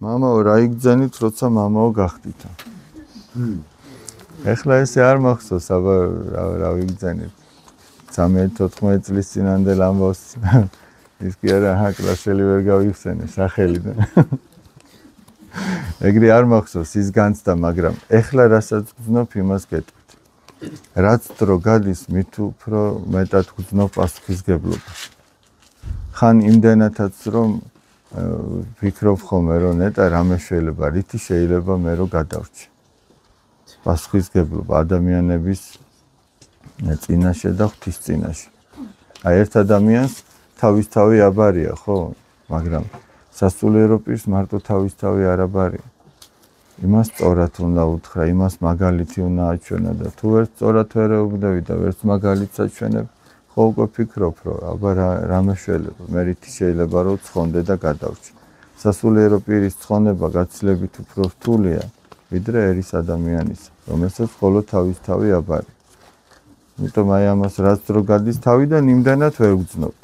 მამაო რა იგძენით, როცა მამაო გახდით. ეხლა ესე არ მახსოვს, აბა რა ვიგძენით. 13-14 წლის წინანდელ ამბავს ის კი არა კლასელი ვერ გავიხსენე სახელი და ეგრე არ მახსოვს ის განცდა, მაგრამ ეხლა რასაც გძნობ იმას გეტყვით. რაც დრო გადის, მით უფრო მეტად გძნობ პასუხისგებლობას. ხან იმდენათაც რომ ვფიქრობ ხოლმე რომ ნეტა რამე შეიძლება, რითი შეიძლება მე რო გადავრჩი. პასუხისგებლობა ადამიანების წინაშე და ღვთის წინაშე. აი ერთ ადამიანს თავისთავი აბარია, ხო? მაგრამ სასულიერო პირს მარტო თავისთავი არ აბარია. იმას სწორად უნდა უთხრა, იმას მაგალითი უნდა აჩვენა და თუ ვერ სწორად ვერ ეუბნები და ვერც მაგალითს აჩვენებ, ხო უკვე ფიქრობ, რომ აბა რამე შეიძლება, მე რითი შეიძლება რომ ცხონდე და გადავრჩი. სასულიერო პირის ცხონება გაცილებით უფრო რთულია, ვიდრე ერის ადამიანის, რომელსაც მხოლოდ თავისთავი აბარია. იმიტომ აი ამას რაც დრო გადის თავიდან იმდანაც ვერ გძნობთ.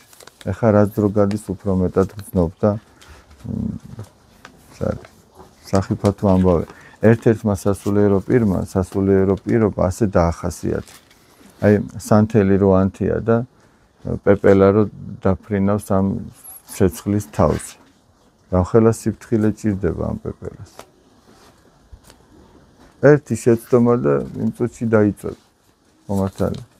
ეხლა რაც დრო გადის უფრო მეტად გძნობ და სახიფათო ამბავი. ერთ-ერთმა სასულიერო პირმა სასულიერო პირობა ასე დაახასიათა. აი სანთელი რო ანთია და პეპელა რო დაფრინავს ამ ცეცხლის თავს. რა სიფრთხილე ჭირდება ამ პეპელას. ერთი შეცდომა და იმ წუთში დაიწვევ. მომართალე.